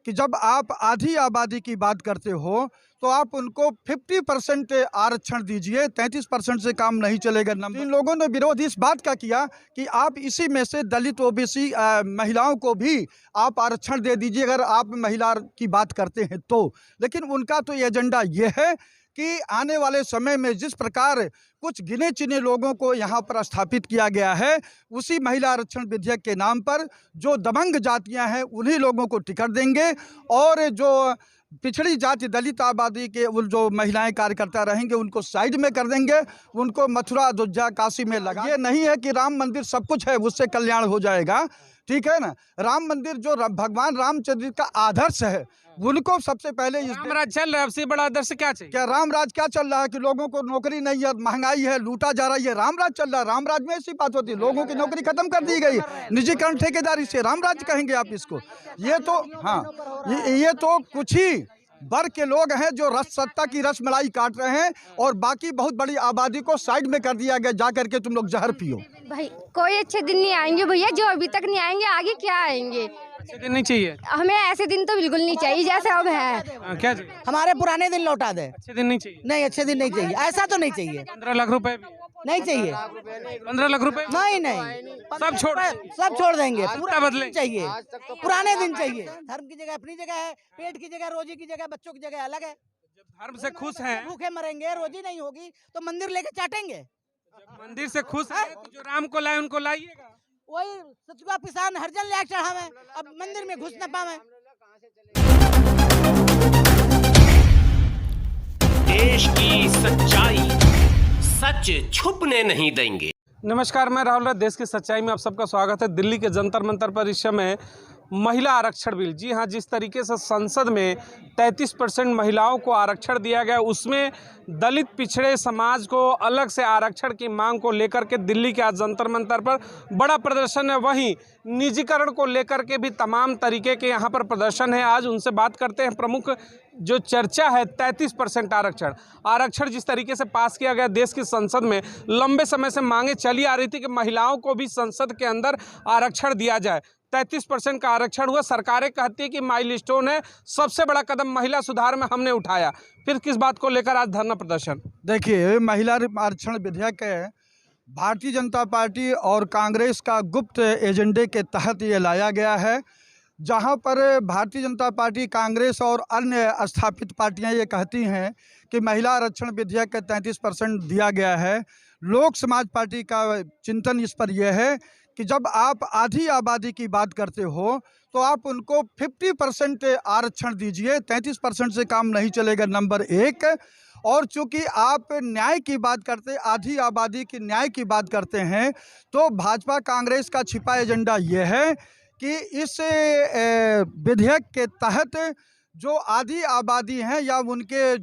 कि जब आप आधी आबादी की बात करते हो तो आप उनको 50% आरक्षण दीजिए, 33% से काम नहीं चलेगा। इन लोगों ने विरोध इस बात का किया कि आप इसी में से दलित ओबीसी महिलाओं को भी आप आरक्षण दे दीजिए अगर आप महिला की बात करते हैं तो। लेकिन उनका तो ये एजेंडा ये है कि आने वाले समय में जिस प्रकार कुछ गिने चुने लोगों को यहाँ पर स्थापित किया गया है, उसी महिला आरक्षण विधेयक के नाम पर जो दबंग जातियाँ हैं उन्हीं लोगों को टिकट देंगे और जो पिछड़ी जाति दलित आबादी के जो महिलाएं कार्यकर्ता रहेंगे उनको साइड में कर देंगे, उनको मथुरा अयोध्या काशी में लगा। ये नहीं है कि राम मंदिर सब कुछ है उससे कल्याण हो जाएगा, ठीक है ना। राम मंदिर जो भगवान रामचंद्र का आदर्श है उनको सबसे पहले राम राज चल रहा है, सबसे बड़ा आदर्श क्या चाहिए? क्या राम राज क्या चल रहा है कि लोगों को नौकरी नहीं है, महंगाई है, लूटा जा रहा है, ये राम राज चल रहा है। राम राज में ऐसी बात होती है, लोगों की नौकरी खत्म कर दी गई, निजीकरण ठेकेदारी से राम राज कहेंगे आप इसको? ये तो हाँ, ये तो कुछ ही वर्ग के लोग हैं जो सत्ता की रसमलाई काट रहे हैं और बाकी बहुत बड़ी आबादी को साइड में कर दिया गया, जा करके तुम लोग जहर पियो। भाई कोई अच्छे दिन नहीं आएंगे भैया, जो अभी तक नहीं आएंगे आगे क्या आएंगे। अच्छे दिन नहीं चाहिए हमें ऐसे दिन तो बिल्कुल नहीं चाहिए जैसे अब है। क्या चाहिए? हमारे पुराने दिन लौटा दे। अच्छे दिन नहीं चाहिए? नहीं, अच्छे दिन नहीं चाहिए, ऐसा तो नहीं चाहिए। 15 लाख रुपए नहीं चाहिए, 15 लाख रुपए नहीं सब छोड़ देंगे, पूरा बदले चाहिए, पुराने दिन चाहिए। धर्म की जगह अपनी जगह है, पेट की जगह, रोजी की जगह, बच्चों की जगह अलग है। धर्म से खुश हैं, भूखे मरेंगे, रोजी नहीं होगी तो मंदिर लेके चाटेंगे। मंदिर से खुश है तो जो राम को लाए उनको लाइएगा। वही सचुआ पिसान हरजन ले चढ़ावे, अब मंदिर में घुस न पावे। देश की सच्चाई सच छुपने नहीं देंगे। नमस्कार, मैं राहुल राज, देश की सच्चाई में आप सबका स्वागत है। दिल्ली के जंतर मंतर पर इस समय महिला आरक्षण बिल, जी हाँ, जिस तरीके से संसद में 33% महिलाओं को आरक्षण दिया गया, उसमें दलित पिछड़े समाज को अलग से आरक्षण की मांग को लेकर के दिल्ली के आज जंतर मंतर पर बड़ा प्रदर्शन है। वहीं निजीकरण को लेकर के भी तमाम तरीके के यहाँ पर प्रदर्शन है। आज उनसे बात करते हैं। प्रमुख जो चर्चा है 33% आरक्षण जिस तरीके से पास किया गया देश की संसद में, लंबे समय से मांगे चली आ रही थी कि महिलाओं को भी संसद के अंदर आरक्षण दिया जाए। 33% का आरक्षण हुआ। सरकारें कहती है कि माइलस्टोन है, सबसे बड़ा कदम महिला सुधार में हमने उठाया। फिर किस बात को लेकर आज धरना प्रदर्शन? देखिए, महिला आरक्षण विधेयक भारतीय जनता पार्टी और कांग्रेस का गुप्त एजेंडे के तहत ये लाया गया है, जहां पर भारतीय जनता पार्टी, कांग्रेस और अन्य स्थापित पार्टियां ये कहती हैं कि महिला आरक्षण विधेयक का 33% दिया गया है। लोक समाज पार्टी का चिंतन इस पर यह है कि जब आप आधी आबादी की बात करते हो तो आप उनको 50% आरक्षण दीजिए, 33% से काम नहीं चलेगा, नंबर एक। और चूंकि आप न्याय की बात करते, आधी आबादी की न्याय की बात करते हैं, तो भाजपा कांग्रेस का छिपा एजेंडा ये है कि इस विधेयक के तहत जो आधी आबादी हैं या उनके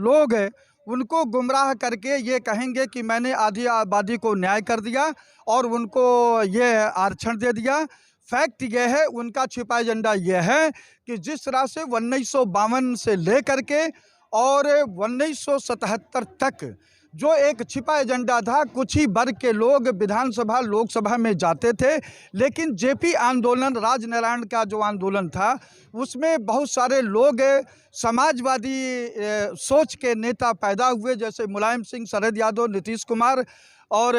लोग हैं उनको गुमराह करके ये कहेंगे कि मैंने आधी आबादी को न्याय कर दिया और उनको ये आरक्षण दे दिया। फैक्ट ये है, उनका छिपा एजेंडा ये है कि जिस तरह से 1952 से लेकर के और 1977 तक जो एक छिपा एजेंडा था, कुछ ही वर्ग के लोग विधानसभा लोकसभा में जाते थे, लेकिन जेपी आंदोलन, राजनारायण का जो आंदोलन था, उसमें बहुत सारे लोग समाजवादी सोच के नेता पैदा हुए, जैसे मुलायम सिंह, शरद यादव, नीतीश कुमार और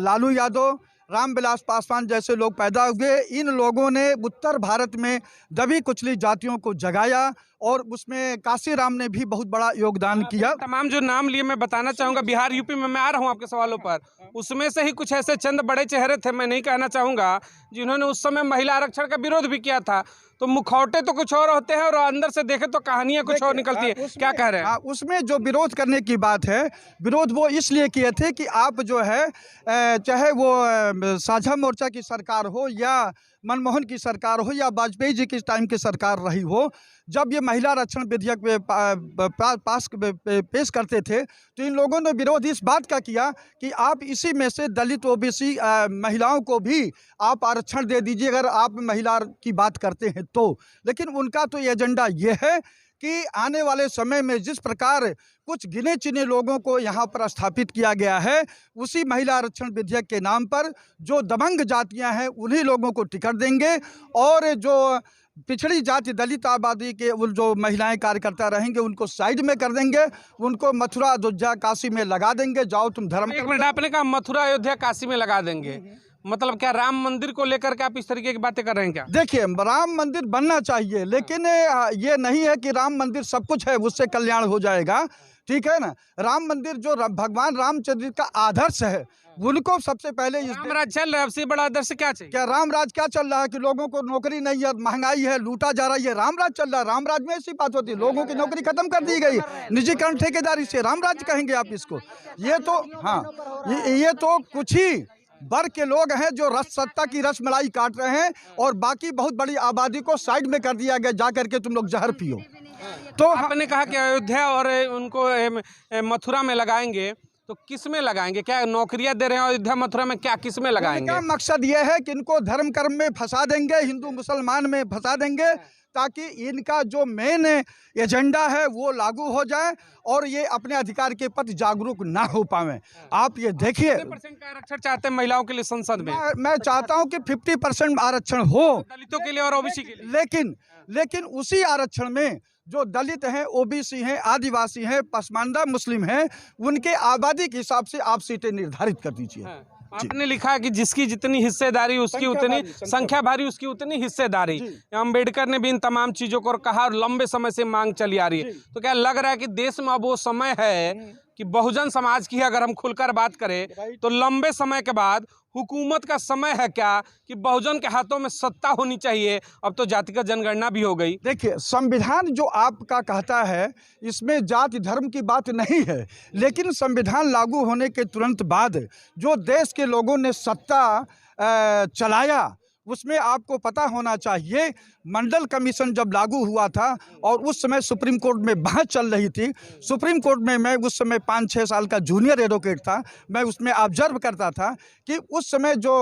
लालू यादव, रामविलास पासवान जैसे लोग पैदा हुए। इन लोगों ने उत्तर भारत में दबी कुचली जातियों को जगाया और उसमें काशीराम ने भी बहुत बड़ा योगदान किया। तमाम जो नाम लिए मैं बताना चाहूँगा, बिहार यूपी में मैं आ रहा हूँ आपके सवालों पर, उसमें से ही कुछ ऐसे चंद बड़े चेहरे थे, मैं नहीं कहना चाहूँगा, जिन्होंने उस समय महिला आरक्षण का विरोध भी किया था। तो मुखौटे तो कुछ और होते हैं और अंदर से देखे तो कहानियां कुछ और निकलती है। क्या कह रहे हैं? उसमें जो विरोध करने की बात है, विरोध वो इसलिए किए थे कि आप जो है, चाहे वो साझा मोर्चा की सरकार हो या मनमोहन की सरकार हो या वाजपेयी जी की टाइम की सरकार रही हो, जब ये महिला आरक्षण विधेयक पेश करते थे तो इन लोगों ने विरोध इस बात का किया कि आप इसी में से दलित ओबीसी महिलाओं को भी आप आरक्षण दे दीजिए अगर आप महिला की बात करते हैं तो। लेकिन उनका तो एजेंडा ये है कि आने वाले समय में जिस प्रकार कुछ गिने चुने लोगों को यहाँ पर स्थापित किया गया है, उसी महिला आरक्षण विधेयक के नाम पर जो दबंग जातियाँ हैं उन्हीं लोगों को टिकट देंगे और जो पिछड़ी जाति दलित आबादी के उन जो महिलाएं कार्यकर्ता रहेंगे उनको साइड में कर देंगे, उनको मथुरा अयोध्या काशी में लगा देंगे, जाओ तुम धर्म एक मिनट, आपने कहा मथुरा अयोध्या काशी में लगा देंगे, मतलब क्या राम मंदिर को लेकर के आप इस तरीके की बातें कर रहे हैं क्या? देखिए, राम मंदिर बनना चाहिए, लेकिन ये नहीं है कि राम मंदिर सब कुछ है, उससे कल्याण हो जाएगा, ठीक है ना। राम मंदिर जो भगवान रामचंद्र का आदर्श है, उनको सबसे पहले राम राज चल रहा है, अब से बड़ा आदर्श क्या चाहिए? क्या राम राज क्या चल रहा है कि लोगों को नौकरी नहीं है, महंगाई है, लूटा जा रहा है, ये राम राज चल रहा है। राम राज में ऐसी बात होती है, लोगों की नौकरी खत्म कर दी गई, निजीकरण ठेकेदारी से राम राज कहेंगे आप इसको? ये तो हाँ, ये तो कुछ ही वर्ग के लोग हैं जो सत्ता की रसमलाई काट रहे हैं, और बाकी बहुत बड़ी आबादी को साइड में कर दिया गया, जा करके तुम लोग जहर पियो। तो आपने कहा कि अयोध्या और उनको मथुरा में लगाएंगे, तो किस में लगाएंगे? क्या नौकरियां दे रहे हैं अयोध्या मथुरा में, क्या किस में लगाएंगे? क्या मकसद ये है कि इनको धर्म कर्म में फंसा देंगे, हिंदू मुसलमान में फंसा देंगे, ताकि इनका जो मेन एजेंडा है वो लागू हो जाए और ये अपने अधिकार के प्रति जागरूक ना हो पावे। आप ये देखिए, 50% का आरक्षण चाहते हैं महिलाओं के लिए संसद में। मैं चाहता हूं कि 50% आरक्षण हो दलितों के लिए और ओबीसी के लिए, लेकिन उसी आरक्षण में जो दलित हैं, ओबीसी हैं, आदिवासी हैं, पसमानदा मुस्लिम हैं, उनके आबादी के हिसाब से आप सीटें निर्धारित कर दीजिए। आपने लिखा है कि जिसकी जितनी हिस्सेदारी उसकी उतनी संख्या भारी, उसकी उतनी हिस्सेदारी। अम्बेडकर ने भी इन तमाम चीजों को कहा और लंबे समय से मांग चली आ रही है। तो क्या लग रहा है कि देश में अब वो समय है कि बहुजन समाज की अगर हम खुलकर बात करें तो लंबे समय के बाद हुकूमत का समय है क्या कि बहुजन के हाथों में सत्ता होनी चाहिए? अब तो जातिगत जनगणना भी हो गई। देखिए, संविधान जो आपका कहता है इसमें जाति धर्म की बात नहीं है, लेकिन संविधान लागू होने के तुरंत बाद जो देश के लोगों ने सत्ता चलाया, उसमें आपको पता होना चाहिए, मंडल कमीशन जब लागू हुआ था और उस समय सुप्रीम कोर्ट में बहस चल रही थी। सुप्रीम कोर्ट में मैं उस समय 5-6 साल का जूनियर एडवोकेट था, मैं उसमें ऑब्जर्व करता था कि उस समय जो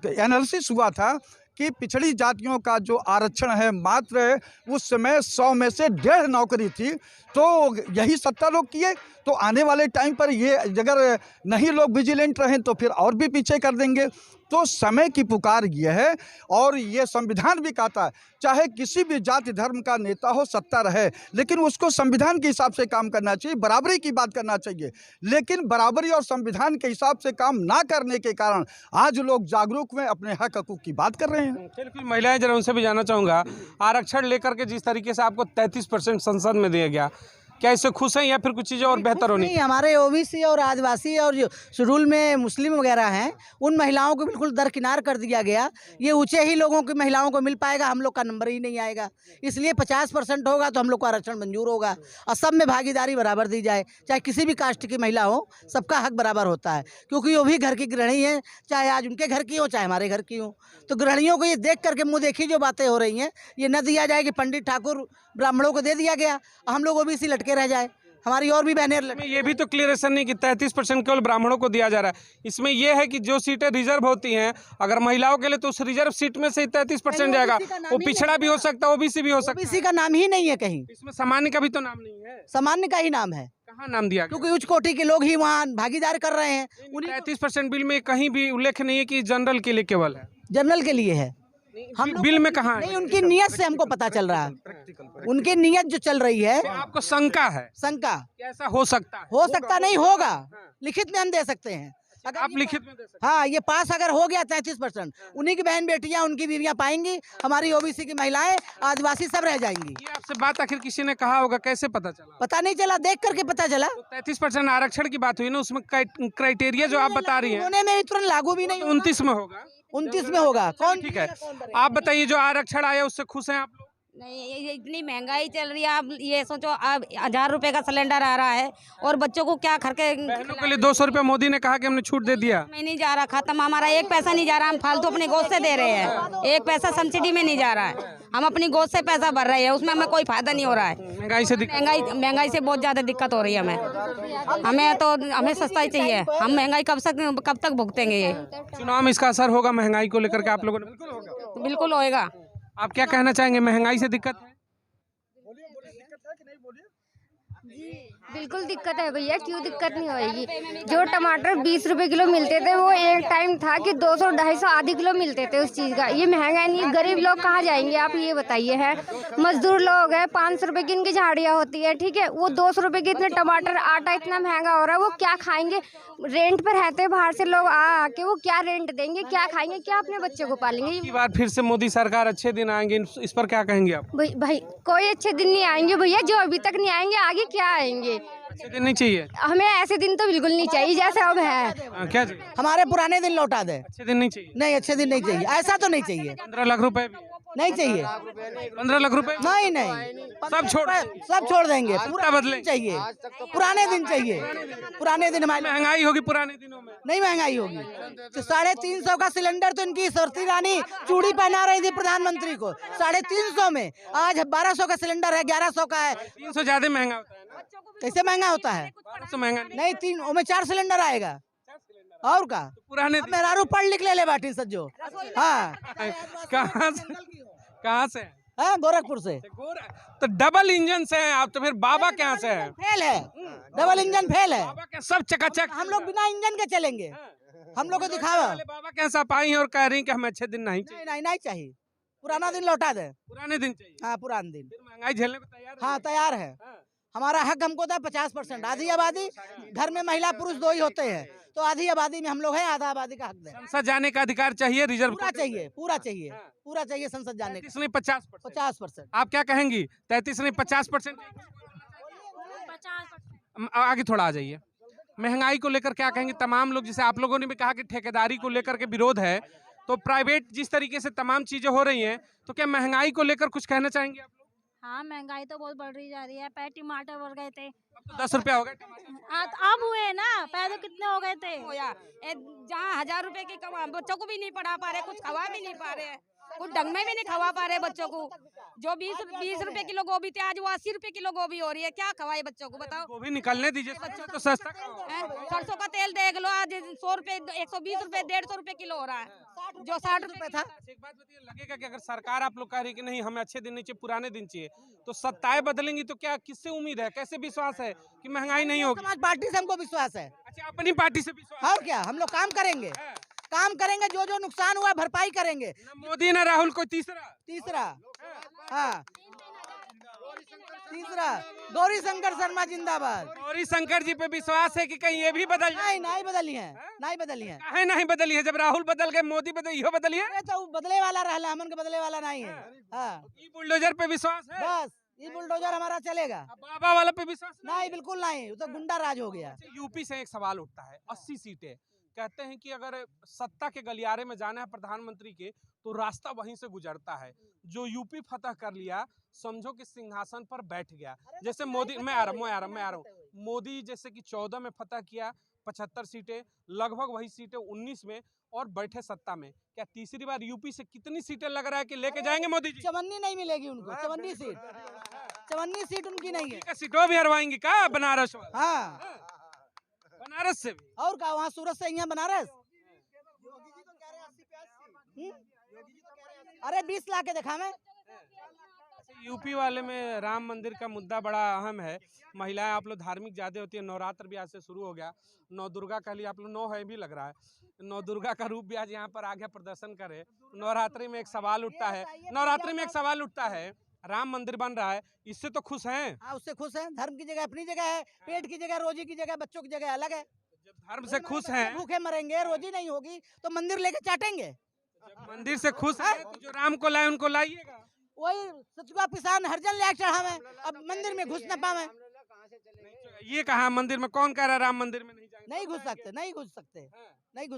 एनालिसिस हुआ था कि पिछड़ी जातियों का जो आरक्षण है मात्र उस समय 100 में से 1.5 नौकरी थी। तो यही सत्ता लोग किए, तो आने वाले टाइम पर ये अगर नहीं लोग विजिलेंट रहें तो फिर और भी पीछे कर देंगे। तो समय की पुकार ये है, और ये संविधान भी कहता है चाहे किसी भी जाति धर्म का नेता हो, सत्ता रहे, लेकिन उसको संविधान के हिसाब से काम करना चाहिए, बराबरी की बात करना चाहिए। लेकिन बराबरी और संविधान के हिसाब से काम ना करने के कारण आज लोग जागरूक में अपने हक हकूक की बात कर रहे हैं। बिल्कुल, महिलाएं जरा उनसे भी जानना चाहूँगा, आरक्षण लेकर के जिस तरीके से आपको 33% संसद में दिया गया, क्या इससे खुश हैं या फिर कुछ चीज़ें और बेहतर होनी? नहीं, हमारे ओबीसी और आदिवासी और जो शेड्यूल में मुस्लिम वगैरह हैं, उन महिलाओं को बिल्कुल दरकिनार कर दिया गया। ये ऊंचे ही लोगों की महिलाओं को मिल पाएगा, हम लोग का नंबर ही नहीं आएगा। इसलिए 50% होगा तो हम लोग को आरक्षण मंजूर होगा, और सब में भागीदारी बराबर दी जाए, चाहे किसी भी कास्ट की महिला हो, सबका हक बराबर होता है, क्योंकि वो भी घर की गृहिणी है, चाहे आज उनके घर की हो चाहे हमारे घर की हो। तो गृहिणियों को ये देख करके मुँह देखी जो बातें हो रही हैं, ये न दिया जाए कि पंडित ठाकुर ब्राह्मणों को दे दिया गया, हम लोग ओबीसी लटके रह जाए, हमारी और भी बहनें। ये भी तो क्लियरेशन नहीं कि 33% केवल ब्राह्मणों को दिया जा रहा है। इसमें यह है कि जो सीटें रिजर्व होती हैं अगर महिलाओं के लिए, तो उस रिजर्व सीट में से 33% जाएगा। वो पिछड़ा भी हो सकता है, ओबीसी भी हो सकता है। ओबीसी का नाम ही नहीं है कहीं, इसमें सामान्य का भी तो नाम नहीं है। सामान्य का ही नाम है, कहाँ नाम दिया? क्योंकि उच्च कोटि के लोग ही वहाँ भागीदार कर रहे हैं। 33% बिल में कहीं भी उल्लेख नहीं है कि जनरल के लिए केवल है, जनरल के लिए है। हम बिल में कहाँ नहीं, उनकी नियत से हमको पता चल रहा है, उनकी नियत जो चल रही है। तो आपको शंका है? शंका कैसा हो सकता है? हो सकता नहीं होगा, लिखित में हम दे सकते हैं। अगर आप लिखित में दे सकते हैं? हाँ, ये पास अगर हो गया 33%, उन्हीं की बहन बेटियां, उनकी बीवियां पाएंगी, हमारी ओबीसी की महिलाएं, आदिवासी सब रह जाएंगी। ये आपसे बात आखिर किसी ने कहा होगा, कैसे पता चला? पता नहीं चला, देख करके पता चला। तो 33% आरक्षण की बात हुई ना, उसमें क्राइटेरिया जो आप बता रही है होने में भी तुरंत लागू भी नहीं, 29 में होगा। 29 में होगा। कौन? ठीक है, आप बताइए, जो आरक्षण आया उससे खुश हैं आप लोग? नहीं, ये इतनी महंगाई चल रही है, आप ये सोचो, अब 1000 रुपए का सिलेंडर आ रहा है और बच्चों को क्या खर्चे। बहनों के लिए 200 रुपये मोदी ने कहा कि हमने छूट दे दिया। में नहीं जा रहा, खत्म, हमारा एक पैसा नहीं जा रहा, हम फालतू अपने गोद से दे रहे हैं, एक पैसा सब्सिडी में नहीं जा रहा है, हम अपनी गोद से पैसा भर रहे हैं, उसमें हमें कोई फायदा नहीं हो रहा है। महंगाई से महंगाई से बहुत ज्यादा दिक्कत हो रही है हमें तो हमें सस्ता ही चाहिए। हम महंगाई कब तक भुगतेंगे? ये चुनाव में इसका असर होगा महंगाई को लेकर के आप लोगों ने? बिल्कुल होएगा। आप क्या कहना चाहेंगे, महंगाई से दिक्कत है? बिल्कुल दिक्कत है भैया, क्यों दिक्कत नहीं होएगी। जो टमाटर 20 रुपए किलो मिलते थे वो एक टाइम था कि 200-250 आधी किलो मिलते थे उस चीज़ का। ये महंगा नहीं है, गरीब लोग कहाँ जाएंगे आप ये बताइए। है मजदूर लोग हैं, 500 रुपए की इनकी झाड़ियाँ होती है, ठीक है, वो 200 रुपए के इतने टमाटर, आटा इतना महंगा हो रहा है, वो क्या खाएंगे। रेंट पर रहते हैं बाहर से लोग आके, वो क्या रेंट देंगे, क्या खाएंगे, क्या अपने बच्चे को पालेंगे। की बार फिर से मोदी सरकार अच्छे दिन आएंगे, इस पर क्या कहेंगे आप? भाई कोई अच्छे दिन नहीं आएंगे भैया, जो अभी तक नहीं आएंगे आगे क्या आएंगे। अच्छे दिन नहीं चाहिए? हमें ऐसे दिन तो बिल्कुल नहीं चाहिए जैसे अब है। क्या चाहिए? हमारे पुराने दिन लौटा दे। अच्छे दिन नहीं चाहिए? नहीं, अच्छे दिन नहीं चाहिए, ऐसा तो नहीं चाहिए। 15 लाख रुपए नहीं चाहिए, 15 लाख रुपए नहीं सब छोड़ देंगे। पूरा बदले चाहिए, पुराने दिन चाहिए, पुराने दिन हमारे। महंगाई होगी पुराने दिनों में? नहीं महंगाई होगी, तो 350 का सिलेंडर तो इनकी स्मृति ईरानी चूड़ी पहना रही थी प्रधानमंत्री को 350 में, आज 1200 का सिलेंडर है, 1100 का है। 300 ज्यादा महंगा होता है ना? कैसे महंगा होता है? 1200 महंगा नहीं, 3 में 4 सिलेंडर आएगा और का। तो पुराने मेहरारू पढ़ लिख ले बाटी सज्जो। हाँ, कहाँ से? हाँ, गोरखपुर से। तो डबल इंजन से हैं आप, तो फिर बाबा कहाँ से हैं? फेल है, डबल इंजन फेल है। बाबा क्या सब चकाचक? हम लोग बिना इंजन के चलेंगे, हम लोग को दिखावा। बाबा कैसा पाई हैं और कह रही हैं कि हमें अच्छे दिन नहीं चाहिए? नहीं चाहिए, पुराना दिन लौटा दे। पुराने दिन चाहिए? हाँ, पुराने दिन। फिर महंगाई झेलने को तैयार हैं? हाँ, तैयार है। हमारा हक हमको था 50%। आधी आबादी, घर में महिला पुरुष 2 ही होते हैं, तो आधी आबादी में हम लोग हैं, आधा आबादी का हक दे। संसद जाने का अधिकार चाहिए, रिजर्व पूरा चाहिए, पूरा चाहिए, पूरा चाहिए संसद जाने का। 33 नहीं 50%? 50%। आप क्या कहेंगी? 33 नहीं 50%? आगे थोड़ा आ जाइए। महंगाई को लेकर क्या कहेंगे? तमाम लोग, जैसे आप लोगों ने भी कहा कि ठेकेदारी को लेकर के विरोध है, तो प्राइवेट जिस तरीके से तमाम चीजें हो रही हैं, तो क्या महंगाई को लेकर कुछ कहना चाहेंगे आप लोग? हाँ, महंगाई तो बहुत बढ़ रही जा रही है। पहले टमाटर बढ़ गए थे, अब तो 10 रुपया हो गए टमाटर। अब हुए ना, पहले तो कितने हो गए थे। जहाँ 1000 रुपए की कमा, बच्चों को भी नहीं पढ़ा पा रहे, कुछ खवा भी नहीं पा रहे, कुछ ढंग में भी नहीं खवा पा रहे बच्चों को। जो 20 रुपए किलो गोभी थे, आज वो 80 रुपए किलो गोभी हो रही है। क्या खवाए बच्चों को, बताओ। गोभी निकलने दीजिए, बच्चों तो सस्ता सरसों का तेल देख लो, आज 100 रुपए, 120 रुपए, 150 रुपए किलो हो रहा है, जो 60 रुपए था। एक बात बताइए, लगेगा कि अगर सरकार, आप लोग कह रही कि नहीं हमें अच्छे दिन नहीं चाहिए, पुराने दिन चाहिए, तो सत्ताएं बदलेंगी तो क्या, किससे उम्मीद है, कैसे विश्वास है कि महंगाई नहीं होगी? समाज पार्टी से हमको विश्वास है। अच्छा, अपनी पार्टी से विश्वास? और क्या, हम लोग काम करेंगे, जो नुकसान हुआ भरपाई करेंगे। न मोदी न राहुल, कोई तीसरा। हाँ, तीसरा गौरी शंकर शर्मा जिंदाबाद। गौरी शंकर जी पे विश्वास है कि कहीं ये भी बदल जाए? नहीं बदली है, नहीं बदली है। काहे नहीं बदली है? जब राहुल बदल गए, मोदी बदल, इहो बदली है? अरे तो बदले वाला रहला, हमन के बदले वाला नहीं है। हाँ, ई बुलडोजर पे विश्वास है? बस ये बुलडोजर हमारा चलेगा। अब बाबा वाला पे विश्वास नहीं, बिल्कुल नहीं, वो तो गुंडा राज हो गया। यूपी से एक सवाल उठता है, 80 सीटें, कहते हैं कि अगर सत्ता के गलियारे में जाना है प्रधानमंत्री के, तो रास्ता वहीं से गुजरता है। जो यूपी फतह कर लिया, समझो कि सिंहासन पर बैठ गया। जैसे मोदी, मैं आ रहा हूँ, मोदी जैसे कि 14 में फतह किया, 75 सीटें, लगभग वही सीटें 19 में, और बैठे सत्ता में। क्या तीसरी बार यूपी से कितनी सीटें लग रहा है कि लेके जाएंगे मोदी जी? 54 नहीं मिलेगी उनको, 54 सीट उनकी नहीं है। सीटों भी हरवाएंगी का बनारस? हाँ, बनारस से भी? और का, वहाँ सूरत से यहाँ बनारस। अरे 20 ला के देखा मैं। यूपी वाले में राम मंदिर का मुद्दा बड़ा अहम है। महिलाएं, आप लोग धार्मिक ज्यादा होती है, नवरात्र भी आज से शुरू हो गया, नौ दुर्गा कह लिया आप लोग, 9 है भी लग रहा है, नौ दुर्गा का रूप भी आज यहाँ पर आ गया प्रदर्शन करे। नवरात्रि में एक सवाल उठता है, राम मंदिर बन रहा है, इससे तो खुश हैं? हाँ, उससे खुश हैं। धर्म की जगह अपनी जगह है, पेट की जगह, रोजी की जगह, बच्चों की जगह अलग है। जब धर्म से खुश हैं, भूखे मरेंगे, रोजी नहीं होगी तो मंदिर लेके चाटेंगे। मंदिर से खुश हैं, तो जो राम को लाए उनको लाइएगा। वही सचुआ पिसान हरजन ले चढ़ावे, अब मंदिर में घुस न पावे। ये कहा मंदिर में, कौन कह रहा है राम मंदिर में नहीं जाएंगे? नहीं घुस सकते, नहीं घुस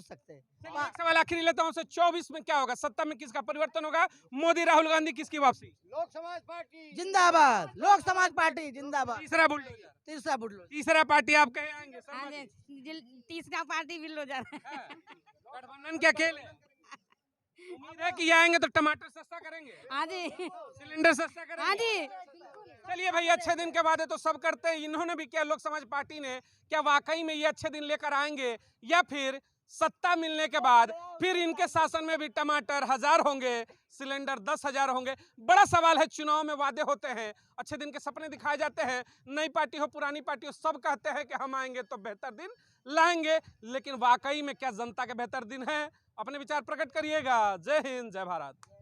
सकते। एक सवाल आखिरी लेता हूँ, 24 में क्या होगा? सत्ता में किसका परिवर्तन होगा? मोदी, राहुल गांधी, किसकी वापसी? लोक समाज पार्टी जिंदाबाद, लोक समाज पार्टी जिंदाबाद। तीसरा बुलडोजर, तीसरा पार्टी आप कहे आएंगे? तीसरा पार्टी बुलडोजर। गठबंधन क्या खेल है? उम्मीद है कि ये आएंगे तो टमाटर सस्ता करेंगे? हाँ जी। सिलेंडर सस्ता करेंगे? हाँ जी। चलिए भाई, अच्छे दिन के वादे तो सब करते हैं, इन्होंने भी किया, लोक समाज पार्टी ने। क्या वाकई में ये अच्छे दिन लेकर आएंगे, या फिर सत्ता मिलने के बाद फिर इनके शासन में भी टमाटर 1000 होंगे, सिलेंडर 10,000 होंगे। बड़ा सवाल है, चुनाव में वादे होते हैं, अच्छे दिन के सपने दिखाए जाते हैं, नई पार्टी हो पुरानी पार्टी हो सब कहते हैं कि हम आएंगे तो बेहतर दिन लाएंगे, लेकिन वाकई में क्या जनता के बेहतर दिन है? अपने विचार प्रकट करिएगा। जय हिंद, जय भारत।